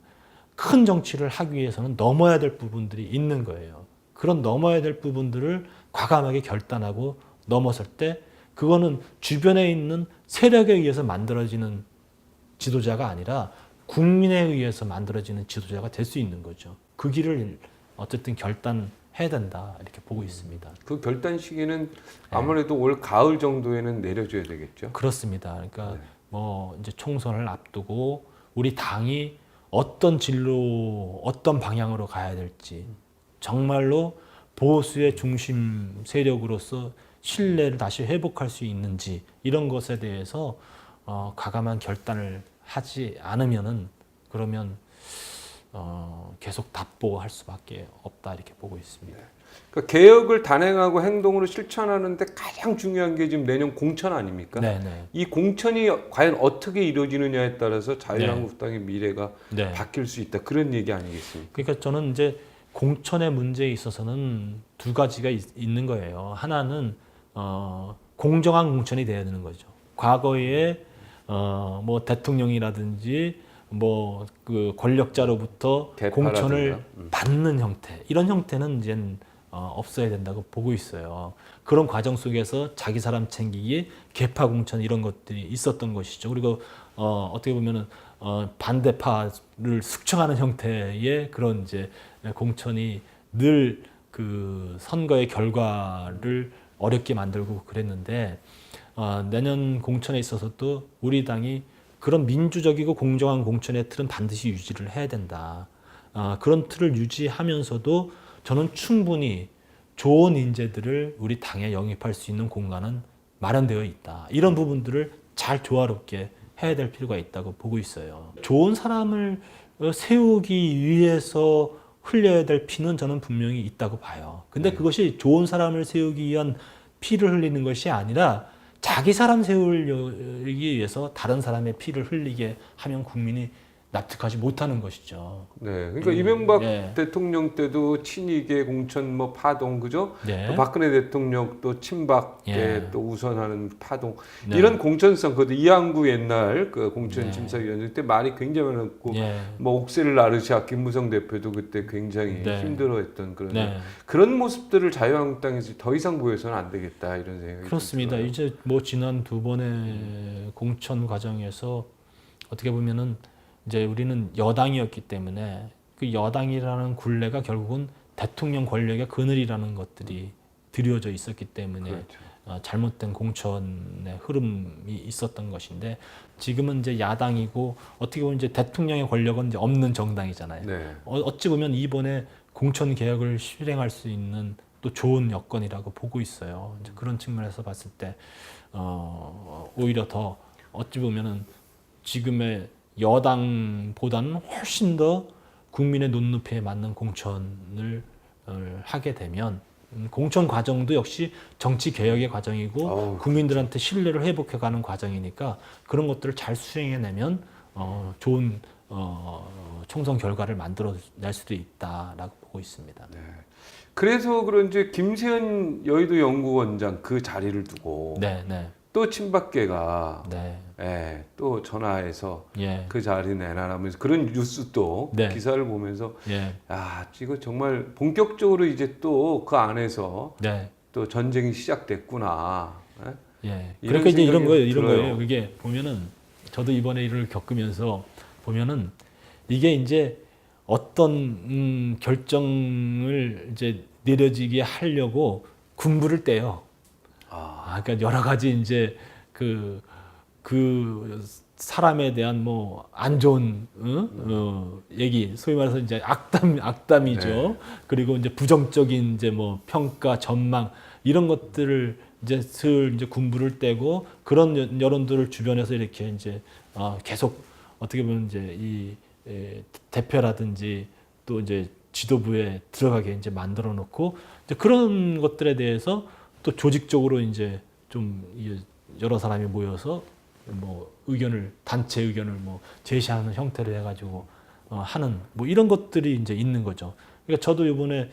C: 큰 정치를 하기 위해서는 넘어야 될 부분들이 있는 거예요. 그런 넘어야 될 부분들을 과감하게 결단하고 넘어설 때 그거는 주변에 있는 세력에 의해서 만들어지는 지도자가 아니라 국민에 의해서 만들어지는 지도자가 될 수 있는 거죠. 그 길을 어쨌든 결단해야 된다 이렇게 보고 있습니다.
B: 그 결단 시기는 아무래도 올 가을 정도에는 내려줘야 되겠죠.
C: 그렇습니다. 그러니까
B: 네.
C: 뭐 이제 총선을 앞두고 우리 당이 어떤 진로, 어떤 방향으로 가야 될지 정말로 보수의 중심 세력으로서 신뢰를 다시 회복할 수 있는지 이런 것에 대해서 과감한 결단을 하지 않으면은 그러면 계속 답보할 수밖에 없다 이렇게 보고 있습니다.
B: 그러니까 개혁을 단행하고 행동으로 실천하는데 가장 중요한 게 지금 내년 공천 아닙니까?
C: 네네.
B: 이 공천이 과연 어떻게 이루어지느냐에 따라서 자유한국당의 미래가
C: 네.
B: 바뀔 수 있다. 그런 얘기 아니겠습니까?
C: 그러니까 저는 이제 공천의 문제에 있어서는 두 가지가 있는 거예요. 하나는 공정한 공천이 돼야 되는 거죠. 과거에 뭐 대통령이라든지 뭐 그 권력자로부터
B: 대파라든가.
C: 공천을 받는 형태 이런 형태는 이제 없어야 된다고 보고 있어요. 그런 과정 속에서 자기 사람 챙기기, 개파 공천 이런 것들이 있었던 것이죠. 그리고 어떻게 보면은 반대파를 숙청하는 형태의 그런 이제 공천이 늘 그 선거의 결과를 어렵게 만들고 그랬는데 내년 공천에 있어서도 우리 당이 그런 민주적이고 공정한 공천의 틀은 반드시 유지를 해야 된다. 그런 틀을 유지하면서도 저는 충분히 좋은 인재들을 우리 당에 영입할 수 있는 공간은 마련되어 있다. 이런 부분들을 잘 조화롭게 해야 될 필요가 있다고 보고 있어요. 좋은 사람을 세우기 위해서 흘려야 될 피는 저는 분명히 있다고 봐요. 근데 그것이 좋은 사람을 세우기 위한 피를 흘리는 것이 아니라 자기 사람 세우기 위해서 다른 사람의 피를 흘리게 하면 국민이 납득하지 못하는 것이죠.
B: 네, 그러니까 이명박
C: 네.
B: 대통령 때도 친이계 공천 뭐 파동 그죠?
C: 네.
B: 또 박근혜 대통령도 친박계
C: 예.
B: 또 우선하는 파동
C: 네.
B: 이런 공천성 그것도 이항구 옛날 그 공천
C: 네.
B: 심사위원회 때 말이 굉장히 많았고
C: 예.
B: 뭐 옥새를 나르샤 김무성 대표도 그때 굉장히
C: 네.
B: 힘들어했던 그런
C: 네.
B: 그런 모습들을 자유한국당에서 더 이상 보여서는 안 되겠다 이런 생각이
C: 그렇습니다.
B: 들어요.
C: 이제 뭐 지난 두 번의 공천 과정에서 어떻게 보면은 이제 우리는 여당이었기 때문에 그 여당이라는 굴레가 결국은 대통령 권력의 그늘이라는 것들이 드리워져 있었기 때문에
B: 그렇죠.
C: 잘못된 공천의 흐름이 있었던 것인데 지금은 이제 야당이고 어떻게 보면 이제 대통령의 권력은 이제 없는 정당이잖아요.
B: 네.
C: 어찌 보면 이번에 공천 개혁을 실행할 수 있는 또 좋은 여건이라고 보고 있어요. 이제 그런 측면에서 봤을 때 오히려 더 어찌 보면은 지금의 여당보다는 훨씬 더 국민의 눈높이에 맞는 공천을 하게 되면 공천 과정도 역시 정치 개혁의 과정이고 국민들한테 신뢰를 회복해가는 과정이니까 그런 것들을 잘 수행해내면 좋은 총선 결과를 만들어낼 수도 있다라고 보고 있습니다.
B: 네. 그래서 그런지 김세현 여의도 연구원장 그 자리를 두고
C: 네, 네,
B: 또 친박계가
C: 네,
B: 예, 또 전화해서
C: 예,
B: 그 자리 내놔라면서 그런 뉴스도
C: 네.
B: 기사를 보면서
C: 예,
B: 아 이거 정말 본격적으로 이제 또 그 안에서
C: 네.
B: 또 전쟁이 시작됐구나. 예?
C: 예.
B: 이런
C: 그러니까 이제 이런
B: 생각이
C: 거예요. 이런
B: 들어요.
C: 거예요. 그게 보면은 저도 이번에 일을 겪으면서 보면은 이게 이제 어떤 결정을 이제 내려지게 하려고 군부를 떼요. 그러니까 여러 가지 이제 그 사람에 대한 뭐 안 좋은 얘기, 소위 말해서 이제 악담이죠.
B: 네.
C: 그리고 이제 부정적인 이제 뭐 평가, 전망 이런 것들을 이제 슬 이제 군부를 떼고 그런 여론들을 주변에서 이렇게 이제 계속 어떻게 보면 이제 이 대표라든지 또 이제 지도부에 들어가게 이제 만들어 놓고 이제 그런 것들에 대해서 또 조직적으로 이제 좀 여러 사람이 모여서 뭐 단체 의견을 뭐 제시하는 형태를 해가지고 하는 뭐 이런 것들이 이제 있는 거죠. 그러니까 저도 이번에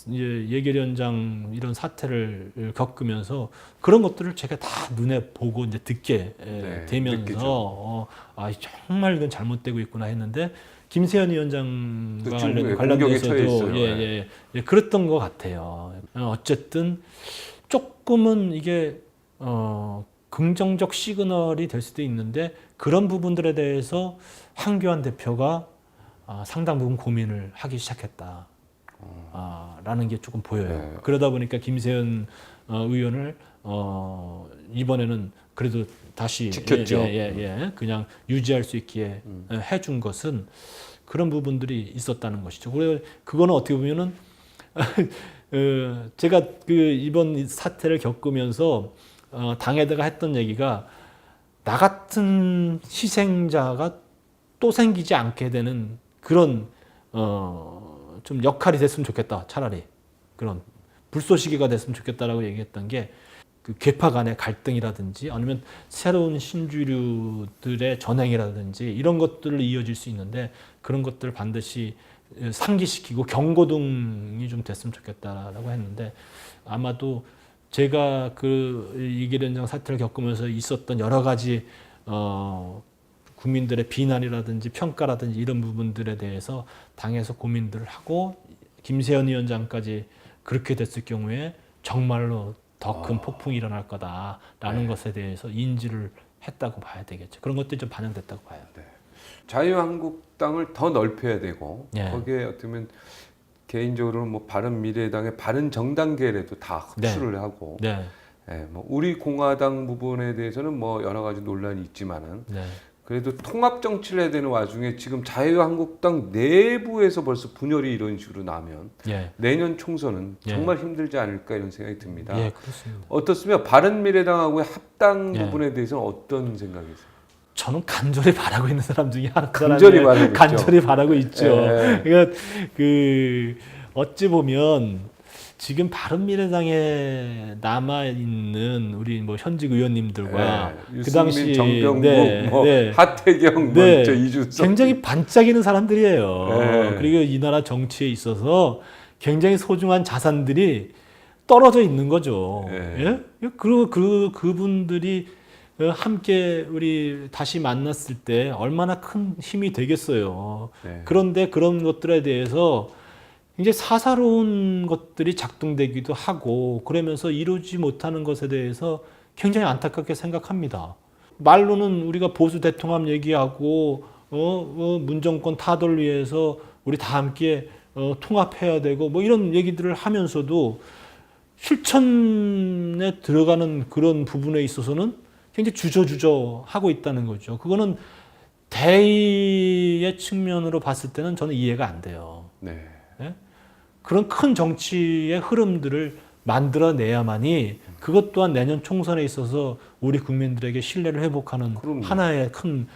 C: 이제 예결위원장 이런 사태를 겪으면서 그런 것들을 제가 다 눈에 보고 이제 듣게 되면서 정말 이건 잘못되고 있구나 했는데 김세현 위원장과 관련돼서도 그랬던 것 같아요. 어쨌든 조금은 이게 긍정적 시그널이 될 수도 있는데 그런 부분들에 대해서 황교안 대표가 상당 부분 고민을 하기 시작했다. 라는 게 조금 보여요.
B: 네.
C: 그러다 보니까 김세현 의원을 이번에는 그래도 다시
B: 지켰죠.
C: 그냥 유지할 수 있게 해준 것은 그런 부분들이 있었다는 것이죠. 그래 그거는 어떻게 보면은 제가 그 이번 사태를 겪으면서 당에다가 했던 얘기가 나 같은 희생자가 또 생기지 않게 되는 그런 좀 역할이 됐으면 좋겠다. 차라리 그런 불쏘시개가 됐으면 좋겠다라고 얘기했던 게 그 계파 간의 갈등이라든지 아니면 새로운 신주류들의 전행이라든지 이런 것들을 이어질 수 있는데 그런 것들을 반드시 상기시키고 경고등이 좀 됐으면 좋겠다라고 했는데 아마도 제가 그 이계련장 사태를 겪으면서 있었던 여러 가지 국민들의 비난이라든지 평가라든지 이런 부분들에 대해서 당에서 고민들을 하고 김세현 위원장까지 그렇게 됐을 경우에 정말로 더 큰 폭풍이 일어날 거다라는 것에 대해서 인지를 했다고 봐야 되겠죠. 그런 것들이 좀 반영됐다고 봐요.
B: 네. 자유한국당을 더 넓혀야 되고
C: 네.
B: 거기에 어떻게 보면 개인적으로는 뭐 바른미래당의 바른정당계에도 다 흡수를 하고
C: 네.
B: 예, 뭐 우리 공화당 부분에 대해서는 뭐 여러 가지 논란이 있지만은
C: 네.
B: 그래도 통합 정치를 해야 되는 와중에 지금 자유한국당 내부에서 벌써 분열이 이런 식으로 나면
C: 예.
B: 내년 총선은
C: 예.
B: 정말 힘들지 않을까 이런 생각이 듭니다.
C: 예, 그렇습니다.
B: 어떻습니까? 바른미래당하고의 합당
C: 예.
B: 부분에 대해서는 어떤 생각이세요?
C: 저는 간절히 바라고 있는 사람 중에 하나
B: 간절히 바라고 있죠.
C: 간절히 바라고 있죠.
B: 예.
C: 그러니까 그 어찌 보면 지금 바른미래당에 남아 있는 우리 뭐 현직 의원님들과
B: 예.
C: 그 당시
B: 유승민, 정병국, 뭐 하태경, 뭐
C: 네.
B: 이준석
C: 굉장히 반짝이는 사람들이에요.
B: 네.
C: 그리고 이 나라 정치에 있어서 굉장히 소중한 자산들이 떨어져 있는 거죠.
B: 네.
C: 예? 그리고 그분들이 함께 우리 다시 만났을 때 얼마나 큰 힘이 되겠어요.
B: 네.
C: 그런데 그런 것들에 대해서 굉장히 사사로운 것들이 작동되기도 하고 그러면서 이루지 못하는 것에 대해서 굉장히 안타깝게 생각합니다. 말로는 우리가 보수 대통합 얘기하고 문정권 타도를 위해서 우리 다 함께 통합해야 되고 뭐 이런 얘기들을 하면서도 실천에 들어가는 그런 부분에 있어서는 굉장히 주저주저 하고 있다는 거죠. 그거는 대의의 측면으로 봤을 때는 저는 이해가 안 돼요.
B: 네.
C: 그런 큰 정치의 흐름들을 만들어내야만이 그것 또한 내년 총선에 있어서 우리 국민들에게 신뢰를 회복하는
B: 그럼요.
C: 하나의 큰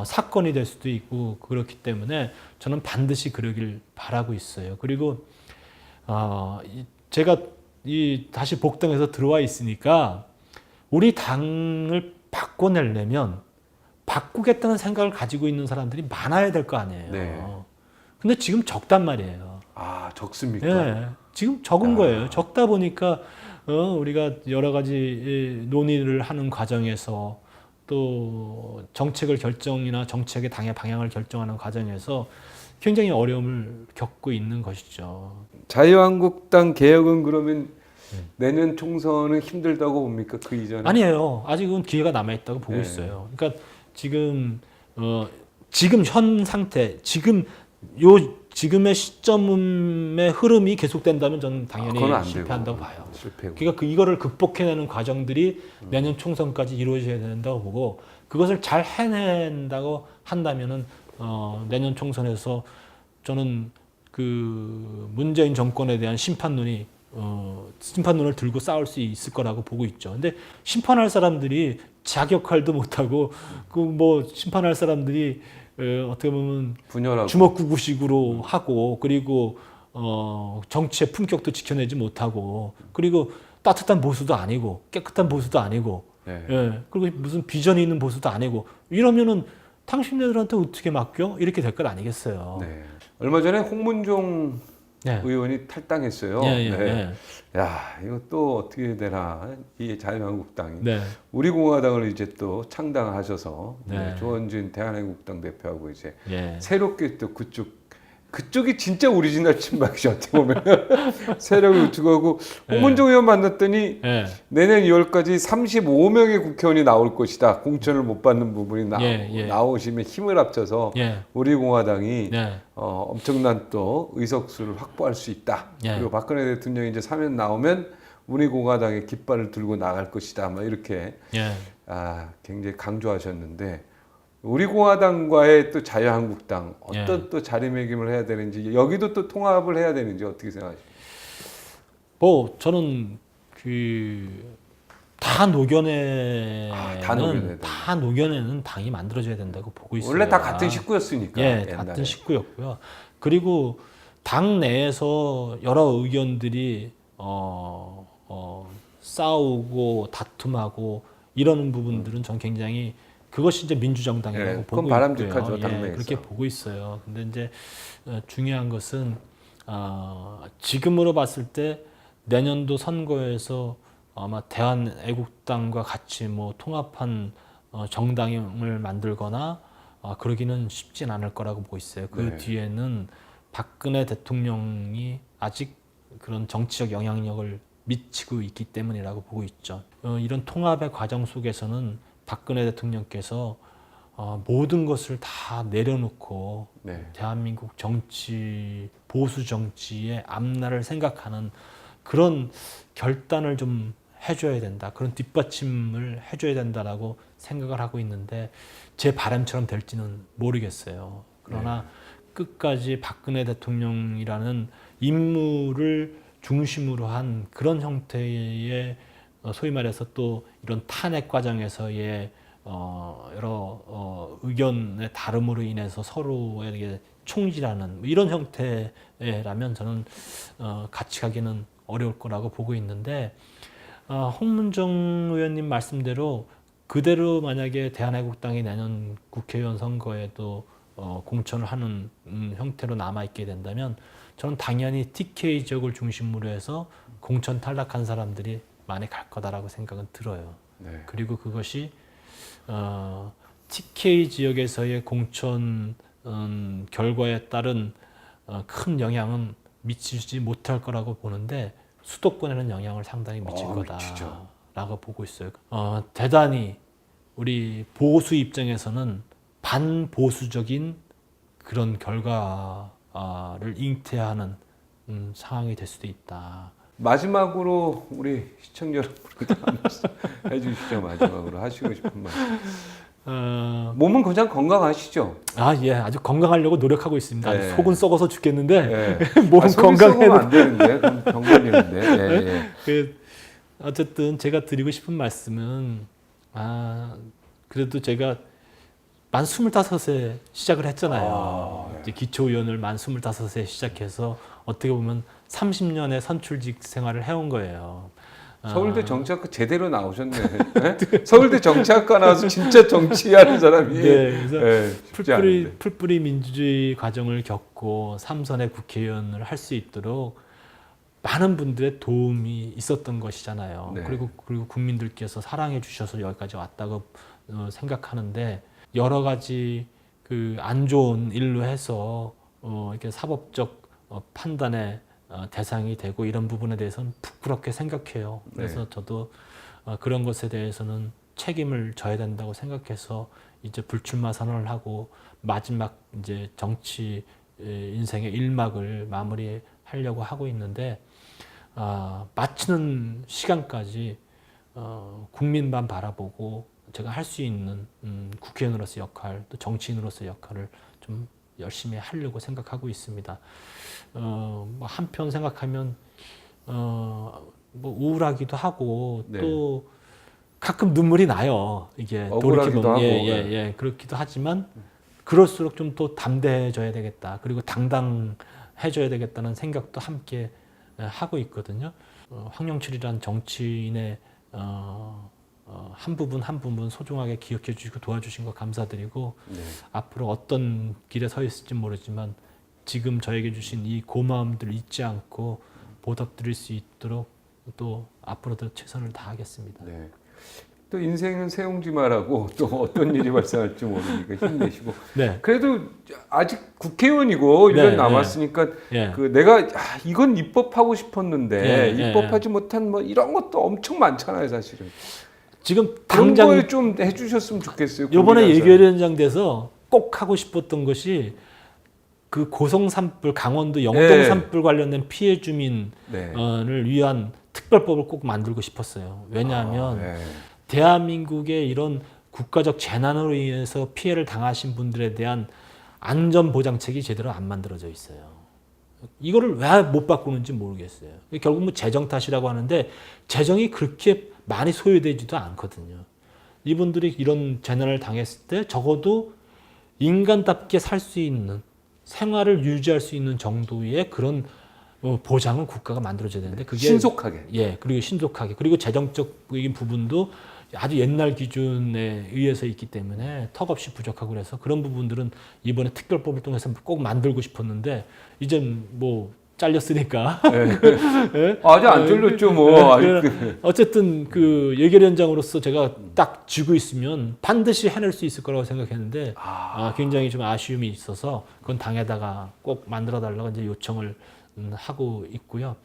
C: 사건이 될 수도 있고 그렇기 때문에 저는 반드시 그러길 바라고 있어요. 그리고 제가 다시 복당해서 들어와 있으니까 우리 당을 바꿔내려면 바꾸겠다는 생각을 가지고 있는 사람들이 많아야 될 거 아니에요.
B: 네.
C: 근데 지금 적단 말이에요.
B: 적습니까?
C: 예, 지금 적은 거예요. 적다 보니까 우리가 여러 가지 논의를 하는 과정에서 또 정책을 결정이나 정책의 당의 방향을 결정하는 과정에서 굉장히 어려움을 겪고 있는 것이죠.
B: 자유한국당 개혁은 그러면 내년 총선은 힘들다고 봅니까? 그 이전에?
C: 아니에요. 아직은 기회가 남아 있다고 보고
B: 네.
C: 있어요. 그러니까 지금 현 상태, 지금의 시점의 흐름이 계속된다면 저는 당연히
B: 그건 안
C: 실패한다고
B: 되고.
C: 봐요.
B: 실패고.
C: 그러니까 이거를 극복해내는 과정들이 내년 총선까지 이루어져야 된다고 보고 그것을 잘 해낸다고 한다면은 내년 총선에서 저는 그 문재인 정권에 대한 심판론을 들고 싸울 수 있을 거라고 보고 있죠. 근데 심판할 사람들이 자격할도 못하고 그 뭐 심판할 사람들이 어떻게 보면
B: 분열하고
C: 주먹구구식으로 하고 그리고 정치의 품격도 지켜내지 못하고 그리고 따뜻한 보수도 아니고 깨끗한 보수도 아니고
B: 네.
C: 예, 그리고 무슨 비전이 있는 보수도 아니고 이러면은 당신네들한테 어떻게 맡겨? 이렇게 될 것 아니겠어요.
B: 네. 얼마 전에 홍문종
C: 네.
B: 의원이 탈당했어요.
C: 예, 예,
B: 네.
C: 예.
B: 야, 이거 또 어떻게 되나? 이 자유한국당이
C: 네.
B: 우리 공화당을 이제 또 창당하셔서
C: 네.
B: 조원진 대한애국당 대표하고 이제
C: 예.
B: 새롭게 또 그쪽 그쪽이 진짜 오리지널 친박이죠. 어떻게 보면 세력을 우측하고 홍문종 의원 만났더니
C: 예.
B: 내년 2월까지 35명의 국회의원이 나올 것이다. 공천을 못 받는 부분이 나오시면 힘을 합쳐서
C: 예.
B: 우리 공화당이
C: 예.
B: 엄청난 또 의석수를 확보할 수 있다.
C: 예.
B: 그리고 박근혜 대통령이 이제 사면 나오면 우리 공화당의 깃발을 들고 나갈 것이다. 막 이렇게
C: 예.
B: 굉장히 강조하셨는데 우리 공화당과의 또 자유한국당 어떤 또 자리매김을 해야 되는지 여기도 또 통합을 해야 되는지 어떻게 생각하십니까?
C: 뭐 저는 다 녹여내는 다 녹여내는 당이 만들어져야 된다고 보고 있어요.
B: 원래 다 같은 식구였으니까.
C: 예,
B: 옛날에.
C: 같은 식구였고요. 그리고 당 내에서 여러 의견들이 싸우고 다툼하고 이러는 부분들은 전 굉장히 그것이 이제 민주정당이라고 보고
B: 그건 바람직하죠,
C: 있고요.
B: 당내에서.
C: 그렇게 보고 있어요. 근데 이제 중요한 것은 지금으로 봤을 때 내년도 선거에서 아마 대한애국당과 같이 뭐 통합한 정당을 만들거나 그러기는 쉽진 않을 거라고 보고 있어요. 그 뒤에는 박근혜 대통령이 아직 그런 정치적 영향력을 미치고 있기 때문이라고 보고 있죠. 이런 통합의 과정 속에서는 박근혜 대통령께서 모든 것을 다 내려놓고 대한민국 정치, 보수 정치의 앞날을 생각하는 그런 결단을 좀 해줘야 된다. 그런 뒷받침을 해줘야 된다라고 생각을 하고 있는데 제 바람처럼 될지는 모르겠어요. 그러나 끝까지 박근혜 대통령이라는 인물을 중심으로 한 그런 형태의 소위 말해서 또 이런 탄핵 과정에서의 여러 의견의 다름으로 인해서 서로에게 총질하는 이런 형태라면 저는 같이 가기는 어려울 거라고 보고 있는데 홍문정 의원님 말씀대로 그대로 만약에 대한애국당이 내년 국회의원 선거에도 공천을 하는 형태로 남아있게 된다면 저는 당연히 TK 지역을 중심으로 해서 공천 탈락한 사람들이 많이 갈 거다라고 생각은 들어요. 그리고 그것이 TK 지역에서의 공천 결과에 따른 큰 영향은 미치지 못할 거라고 보는데 수도권에는 영향을 상당히 미칠 거다라고 보고 있어요. 대단히 우리 보수 입장에서는 반보수적인 그런 결과를 잉태하는 상황이 될 수도 있다.
B: 마지막으로 우리 시청자 여러분께 한 말씀 해주시죠. 마지막으로 하시고 싶은 말씀. 몸은 그냥 건강하시죠?
C: 예, 아주 건강하려고 노력하고 있습니다. 아주 속은 썩어서 죽겠는데 몸은
B: 속이
C: 건강해도
B: 썩으면 안 되는데, 그럼 병원이는데.
C: 어쨌든 제가 드리고 싶은 말씀은 그래도 제가 만 25세 시작을 했잖아요. 이제 기초의원을 만 25세 시작해서 어떻게 보면 30년의 선출직 생활을 해온 거예요.
B: 서울대 정치학과 제대로 나오셨네. 서울대 정치학과 나와서 진짜 정치하는 사람이.
C: 그래서 풀뿌리 민주주의 과정을 겪고 3선의 국회의원을 할 수 있도록 많은 분들의 도움이 있었던 것이잖아요. 그리고 국민들께서 사랑해 주셔서 여기까지 왔다고 생각하는데 여러 가지 그 안 좋은 일로 해서 이렇게 사법적 판단의 대상이 되고 이런 부분에 대해서는 부끄럽게 생각해요. 그래서 저도 그런 것에 대해서는 책임을 져야 된다고 생각해서 이제 불출마 선언을 하고 마지막 이제 정치 인생의 1막을 마무리하려고 하고 있는데 마치는 시간까지 국민만 바라보고 제가 할 수 있는 국회의원으로서 역할, 또 정치인으로서 역할을 좀 열심히 하려고 생각하고 있습니다. 한편 생각하면 뭐 우울하기도 하고 또 가끔 눈물이 나요. 이게 돌이켜보면 그렇기도 하지만 그럴수록 좀 또 담대해져야 되겠다. 그리고 당당해져야 되겠다는 생각도 함께 하고 있거든요. 황영철이란 정치인의 한 부분 한 부분 소중하게 기억해 주시고 도와주신 거 감사드리고 앞으로 어떤 길에 서 있을지 모르지만 지금 저에게 주신 이 고마움들 잊지 않고 보답드릴 수 있도록 또 앞으로도 최선을 다하겠습니다.
B: 또 인생은 세옹지마라고 또 어떤 일이 발생할지 모르니까 힘내시고.
C: 네.
B: 그래도 아직 국회의원이고 1년
C: 네,
B: 남았으니까
C: 예.
B: 그 내가 이건 입법하고 싶었는데
C: 예,
B: 입법하지 못한 뭐 이런 것도 엄청 많잖아요, 사실은.
C: 지금
B: 그런
C: 당장
B: 거에 좀 해주셨으면 좋겠어요.
C: 이번에
B: 국민의힘
C: 예결위원장 돼서 꼭 하고 싶었던 것이 그 고성 산불, 강원도 영동
B: 네.
C: 산불 관련된 피해 주민을
B: 네.
C: 위한 특별법을 꼭 만들고 싶었어요. 왜냐하면
B: 네.
C: 대한민국의 이런 국가적 재난으로 인해서 피해를 당하신 분들에 대한 안전 보장책이 제대로 안 만들어져 있어요. 이거를 왜 못 바꾸는지 모르겠어요. 결국 뭐 재정 탓이라고 하는데 재정이 그렇게 많이 소요되지도 않거든요. 이분들이 이런 재난을 당했을 때 적어도 인간답게 살 수 있는 생활을 유지할 수 있는 정도의 그런 보장을 국가가 만들어줘야 되는데 그게
B: 신속하게.
C: 예, 그리고 신속하게 그리고 재정적인 부분도 아주 옛날 기준에 의해서 있기 때문에 턱없이 부족하고 그래서 그런 부분들은 이번에 특별법을 통해서 꼭 만들고 싶었는데 이젠 뭐 잘렸으니까 예?
B: 아직 안 잘렸죠, 뭐. 아직
C: 어쨌든 그 예결위원장으로서 제가 딱 쥐고 있으면 반드시 해낼 수 있을 거라고 생각했는데 굉장히 좀 아쉬움이 있어서 그건 당에다가 꼭 만들어 달라고 이제 요청을 하고 있고요.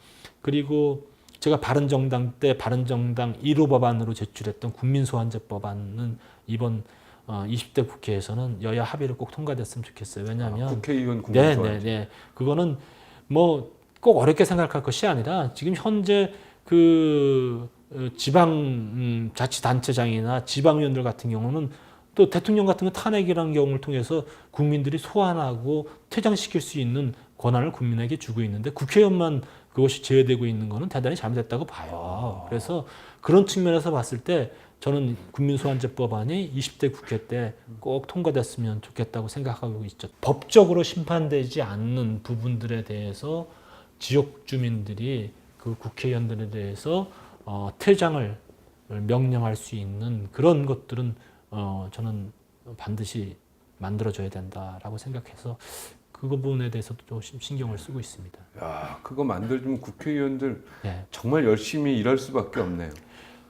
C: 그리고 제가 바른정당 때 바른정당 1호 법안으로 제출했던 국민소환제 법안은 이번 20대 국회에서는 여야 합의로 꼭 통과됐으면 좋겠어요. 왜냐하면
B: 국회의원 국민소환제.
C: 네. 그거는 뭐 꼭 어렵게 생각할 것이 아니라 지금 현재 그 지방 자치단체장이나 지방의원들 같은 경우는 또 대통령 같은 거 탄핵이라는 경우를 통해서 국민들이 소환하고 퇴장시킬 수 있는 권한을 국민에게 주고 있는데 국회의원만 그것이 제외되고 있는 거는 대단히 잘못됐다고 봐요. 그래서 그런 측면에서 봤을 때 저는 국민소환제법안이 20대 국회 때 꼭 통과됐으면 좋겠다고 생각하고 있죠. 법적으로 심판되지 않는 부분들에 대해서 지역 주민들이 그 국회의원들에 대해서 퇴장을 명령할 수 있는 그런 것들은 저는 반드시 만들어줘야 된다라고 생각해서 그 부분에 대해서도 좀 신경을 쓰고 있습니다.
B: 야, 그거 만들면 국회의원들
C: 네.
B: 정말 열심히 일할 수밖에 없네요.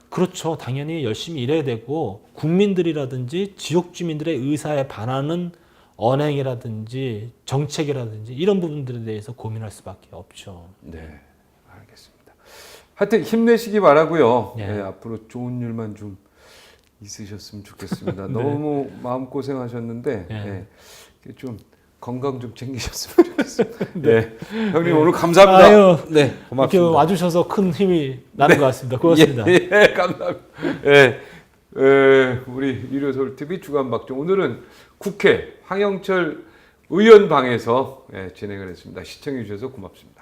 C: 그렇죠. 당연히 열심히 일해야 되고 국민들이라든지 지역 주민들의 의사에 반하는 언행이라든지 정책이라든지 이런 부분들에 대해서 고민할 수밖에 없죠.
B: 네, 알겠습니다. 하여튼 힘내시기 바라고요.
C: 네.
B: 네, 앞으로 좋은 일만 좀 있으셨으면 좋겠습니다. 너무 마음고생하셨는데
C: 네.
B: 네, 좀 건강 좀 챙기셨으면 좋겠습니다. 네. 형님 오늘 감사합니다.
C: 아유,
B: 네,
C: 이렇게
B: 고맙습니다.
C: 와주셔서 큰 힘이 나는 것 같습니다. 고맙습니다.
B: 예, 감사합니다. 우리 일요서울TV 주간박종 오늘은 국회 황영철 의원 방에서 진행을 했습니다. 시청해 주셔서 고맙습니다.